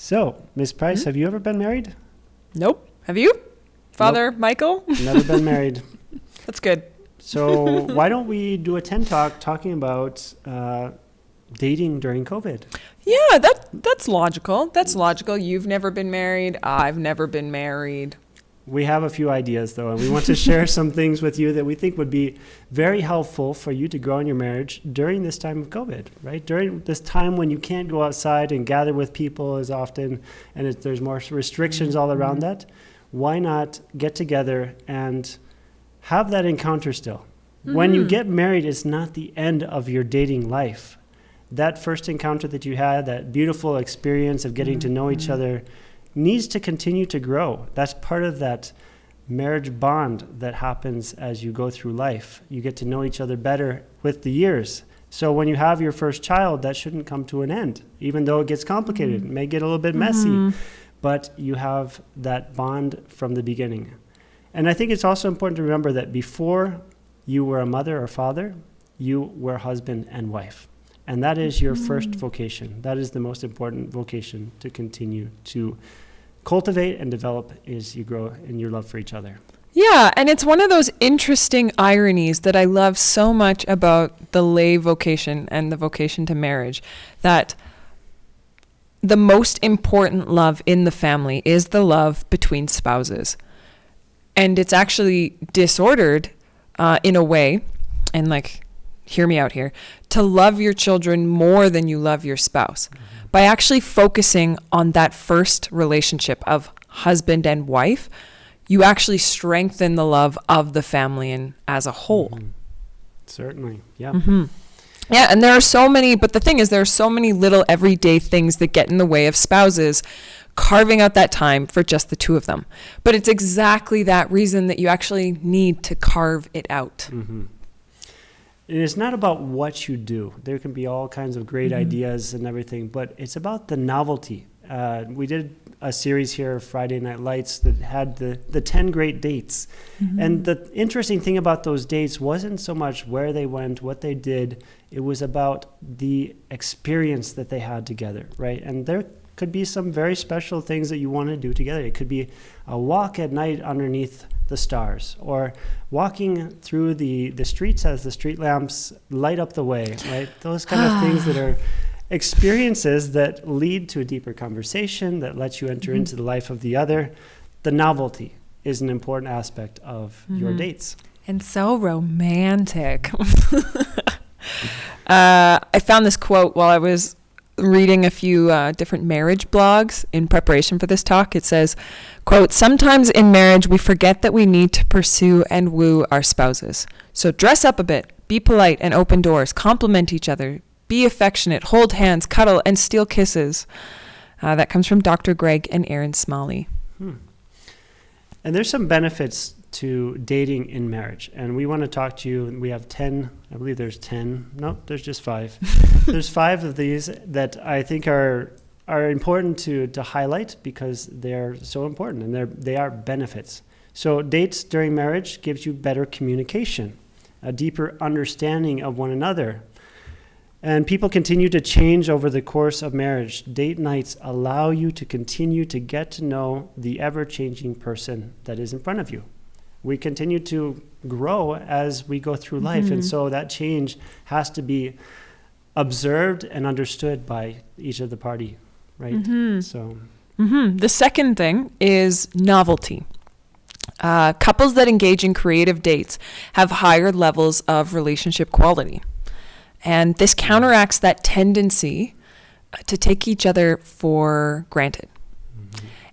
So, Ms. Price, have you ever been married? Nope. Have you? Father Michael? Never been married. That's good. So why don't we do a TENtalk talking about dating during COVID? Yeah, that's logical. That's logical. You've never been married. I've never been married. We have a few ideas, though, and we want to share some things with you that we think would be very helpful for you to grow in your marriage during this time of COVID, right? During this time when you can't go outside and gather with people as often, and there's more restrictions all around that, why not get together and have that encounter still? When you get married, it's not the end of your dating life. That first encounter that you had, that beautiful experience of getting to know each other, needs to continue to grow. That's part of that marriage bond that happens as you go through life. You get to know each other better with the years. So when you have your first child, that shouldn't come to an end, even though it gets complicated. It may get a little bit messy, but you have that bond from the beginning. And I think it's also important to remember that before you were a mother or father, you were husband and wife. And that is your first vocation. That is the most important vocation to continue to cultivate and develop as you grow in your love for each other. Yeah, and it's one of those interesting ironies that I love so much about the lay vocation and the vocation to marriage, that the most important love in the family is the love between spouses. And it's actually disordered in a way, and like, hear me out here, to love your children more than you love your spouse. By actually focusing on that first relationship of husband and wife, you actually strengthen the love of the family and as a whole. Certainly, yeah. Yeah, and there are so many, but the thing is, there are so many little everyday things that get in the way of spouses carving out that time for just the two of them. But it's exactly that reason that you actually need to carve it out. And it's not about what you do. There can be all kinds of great ideas and everything, but it's about the novelty. We did a series here, Friday Night Lights, that had the 10 great dates. And the interesting thing about those dates wasn't so much where they went, what they did. It was about the experience that they had together, right? And there could be some very special things that you want to do together. It could be a walk at night underneath the stars, or walking through the streets as the street lamps light up the way, right? Those kind of things that are experiences that lead to a deeper conversation, that lets you enter into the life of the other. The novelty is an important aspect of your dates. And so romantic. I found this quote while I was reading a few different marriage blogs in preparation for this talk. It says, quote, "Sometimes in marriage we forget that we need to pursue and woo our spouses. So dress up a bit, be polite and open doors, compliment each other, be affectionate, hold hands, cuddle, and steal kisses." That comes from Dr. Greg and Erin Smalley. And there's some benefits to dating in marriage. And we want to talk to you. We have 10, I believe there's 10. No, there's just 5. There's 5 of these that I think are important to highlight because they're so important and they are benefits. So dates during marriage gives you better communication, a deeper understanding of one another. And people continue to change over the course of marriage. Date nights allow you to continue to get to know the ever-changing person that is in front of you. We continue to grow as we go through life, and so that change has to be observed and understood by each of the party, right? So, The second thing is novelty. Couples that engage in creative dates have higher levels of relationship quality. And this counteracts that tendency to take each other for granted.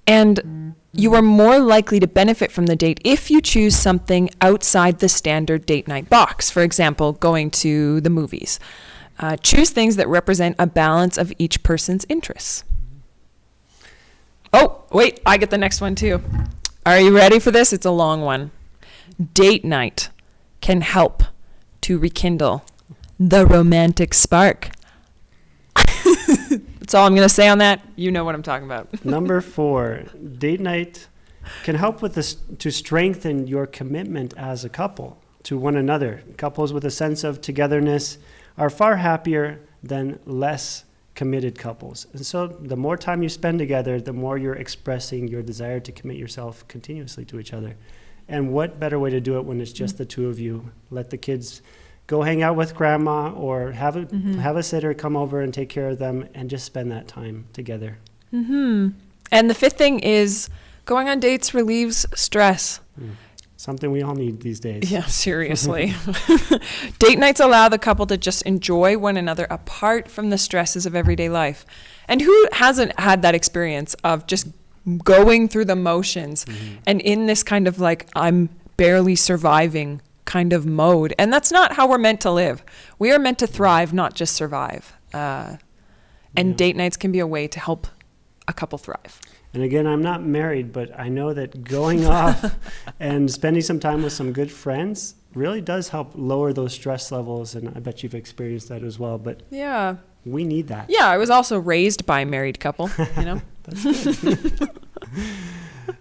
And you are more likely to benefit from the date if you choose something outside the standard date night box. For example, going to the movies. Choose things that represent a balance of each person's interests. Oh, wait, I get the next one too. Are you ready for this? It's a long one. Date night can help to rekindle the romantic spark. That's all I'm going to say on that. You know what I'm talking about. Number 4, date night can help with this to strengthen your commitment as a couple to one another. Couples with a sense of togetherness are far happier than less committed couples. And so the more time you spend together, the more you're expressing your desire to commit yourself continuously to each other. And what better way to do it when it's just the two of you? Let the kids go hang out with grandma, or have a sitter come over and take care of them, and just spend that time together. And the fifth thing is going on dates relieves stress. Something we all need these days. Yeah, seriously. Date nights allow the couple to just enjoy one another apart from the stresses of everyday life. And who hasn't had that experience of just going through the motions and in this kind of like, I'm barely surviving kind of mode? And that's not how we're meant to live. We are meant to thrive, not just survive. And date nights can be a way to help a couple thrive. And again, I'm not married, but I know that going off and spending some time with some good friends really does help lower those stress levels. And I bet you've experienced that as well. But yeah, we need that. Yeah, I was also raised by a married couple, you know. That's good.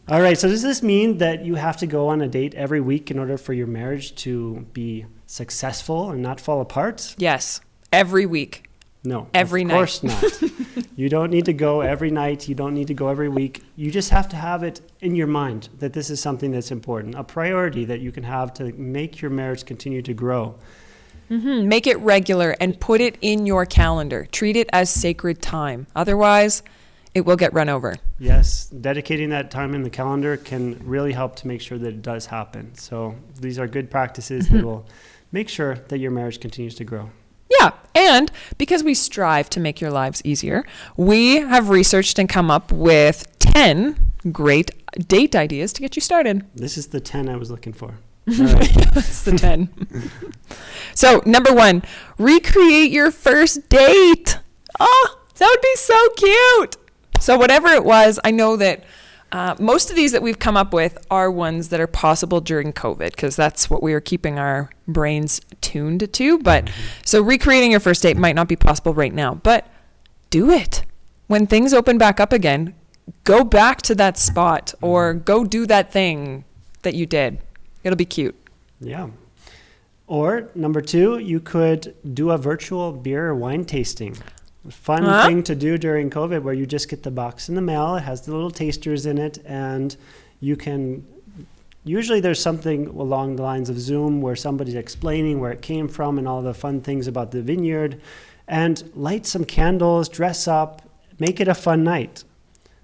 All right. So does this mean that you have to go on a date every week in order for your marriage to be successful and not fall apart? Yes, every week. No, every night. Of course not. You don't need to go every night. You don't need to go every week. You just have to have it in your mind that this is something that's important, a priority that you can have to make your marriage continue to grow. Make it regular and put it in your calendar. Treat it as sacred time. Otherwise, it will get run over. Yes, dedicating that time in the calendar can really help to make sure that it does happen. So these are good practices that will make sure that your marriage continues to grow. Yeah, and because we strive to make your lives easier, we have researched and come up with 10 great date ideas to get you started. This is the 10 I was looking for. All right. That's the 10. So, number 1, recreate your first date. Oh, that would be so cute. So whatever it was, I know that most of these that we've come up with are ones that are possible during COVID, because that's what we are keeping our brains tuned to. But so recreating your first date might not be possible right now, but do it. When things open back up again, go back to that spot or go do that thing that you did. It'll be cute. Yeah. Or number 2, you could do a virtual beer or wine tasting. Fun thing to do during COVID, where you just get the box in the mail. It has the little tasters in it, and you can, usually there's something along the lines of Zoom where somebody's explaining where it came from and all the fun things about the vineyard, and light some candles, dress up, make it a fun night.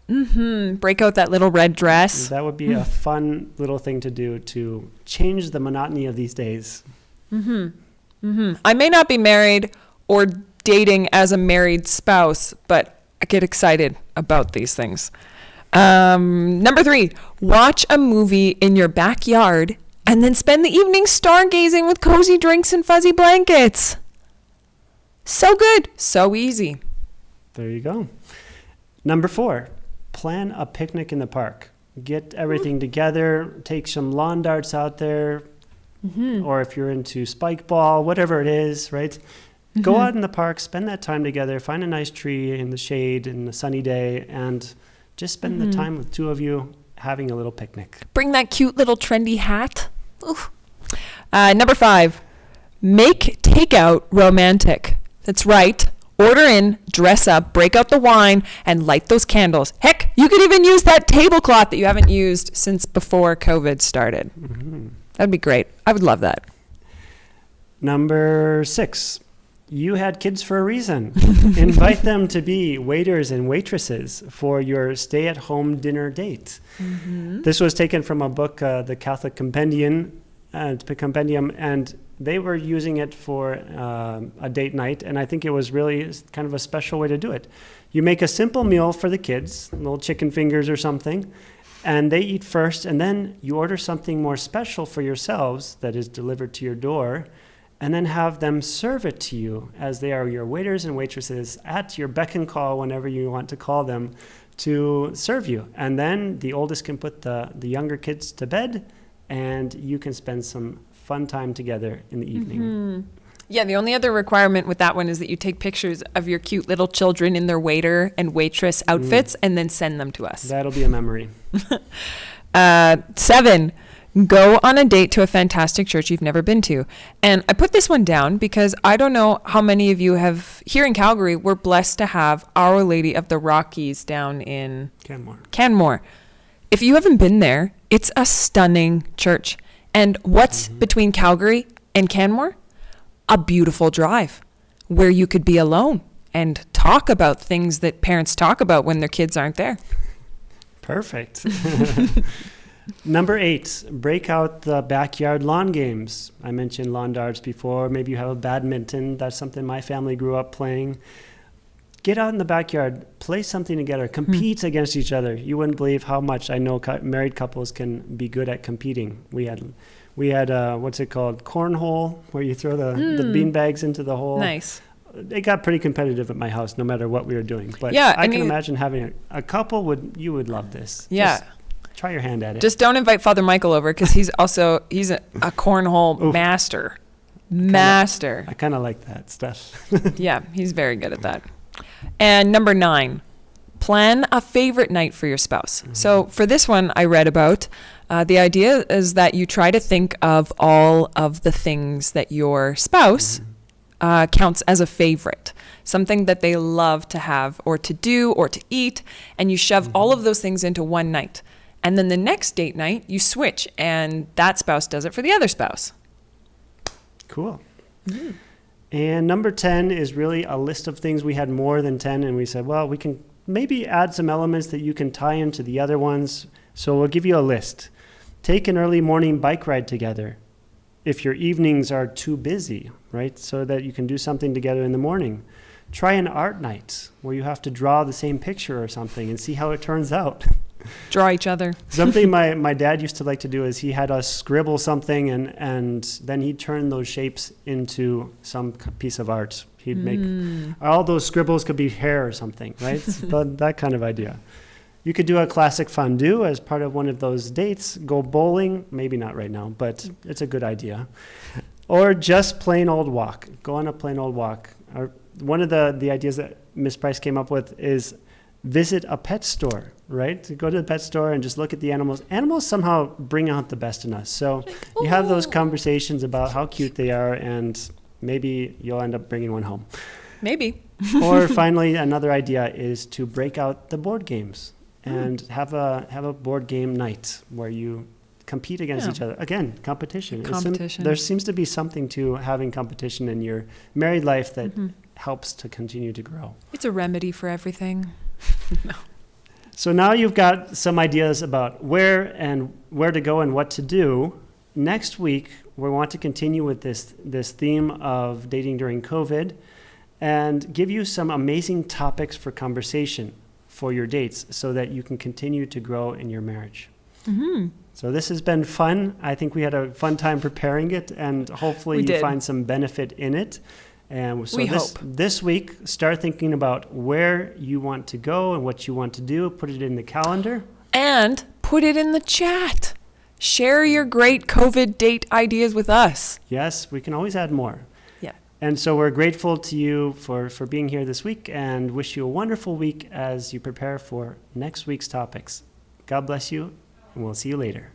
Break out that little red dress. That would be a fun little thing to do to change the monotony of these days. I may not be married or dating as a married spouse, but I get excited about these things. Number 3, watch a movie in your backyard and then spend the evening stargazing with cozy drinks and fuzzy blankets. So good. So easy. There you go. Number 4, plan a picnic in the park. Get everything together, take some lawn darts out there, or if you're into spike ball, whatever it is, right? Go out in the park, spend that time together, find a nice tree in the shade in a sunny day, and just spend the time with 2 of you having a little picnic. Bring that cute little trendy hat. Number 5, make takeout romantic. That's right. Order in, dress up, break out the wine, and light those candles. Heck, you could even use that tablecloth that you haven't used since before COVID started. That'd be great. I would love that. Number 6. You had kids for a reason. Invite them to be waiters and waitresses for your stay-at-home dinner date. This was taken from a book, the Catholic Compendium, and they were using it for a date night, and I think it was really kind of a special way to do it. You make a simple meal for the kids, little chicken fingers or something, and they eat first, and then you order something more special for yourselves that is delivered to your door, and then have them serve it to you as they are your waiters and waitresses at your beck and call whenever you want to call them to serve you. And then the oldest can put the younger kids to bed, and you can spend some fun time together in the evening. Yeah, the only other requirement with that one is that you take pictures of your cute little children in their waiter and waitress outfits and then send them to us. That'll be a memory. 7, Go on a date to a fantastic church you've never been to. And I put this one down because I don't know how many of you have, here in Calgary, we're blessed to have Our Lady of the Rockies down in Canmore. If you haven't been there, it's a stunning church. And what's between Calgary and Canmore? A beautiful drive where you could be alone and talk about things that parents talk about when their kids aren't there. Perfect. Number 8, break out the backyard lawn games. I mentioned lawn darts before. Maybe you have a badminton. That's something my family grew up playing. Get out in the backyard, play something together, compete against each other. You wouldn't believe how much I know married couples can be good at competing. We had what's it called? Cornhole, where you throw the bean bags into the hole. Nice. It got pretty competitive at my house, no matter what we were doing. But yeah, I can imagine having a couple you would love this. Yeah. Just try your hand at it. Just don't invite Father Michael over because he's a cornhole master. Master. I kind of like that stuff. Yeah, he's very good at that. And number 9, plan a favorite night for your spouse. So for this one I read about, the idea is that you try to think of all of the things that your spouse counts as a favorite, something that they love to have or to do or to eat, and you shove all of those things into one night. And then the next date night, you switch, and that spouse does it for the other spouse. Cool. And number 10 is really a list of things. We had more than 10, and we said, well, we can maybe add some elements that you can tie into the other ones. So we'll give you a list. Take an early morning bike ride together if your evenings are too busy, right? So that you can do something together in the morning. Try an art night where you have to draw the same picture or something and see how it turns out. Draw each other. Something my dad used to like to do is he had us scribble something and then he'd turn those shapes into some piece of art. He'd make all those scribbles could be hair or something, right? That kind of idea. You could do a classic fondue as part of one of those dates. Go bowling, maybe not right now, but it's a good idea. Or just plain old walk. Go on a plain old walk. Or one of the ideas that Miss Price came up with is visit a pet store, right? Go to the pet store and just look at the animals. Animals somehow bring out the best in us. So you have those conversations about how cute they are, and maybe you'll end up bringing one home. Maybe. Or finally, another idea is to break out the board games and have a board game night where you compete against each other. Again, competition. There seems to be something to having competition in your married life that helps to continue to grow. It's a remedy for everything. No. So now you've got some ideas about where to go and what to do. Next week, we want to continue with this theme of dating during COVID and give you some amazing topics for conversation for your dates so that you can continue to grow in your marriage. So this has been fun. I think we had a fun time preparing it, and hopefully you find some benefit in it. And so this week, start thinking about where you want to go and what you want to do. Put it in the calendar. And put it in the chat. Share your great COVID date ideas with us. Yes, we can always add more. Yeah. And so we're grateful to you for being here this week and wish you a wonderful week as you prepare for next week's topics. God bless you, and we'll see you later.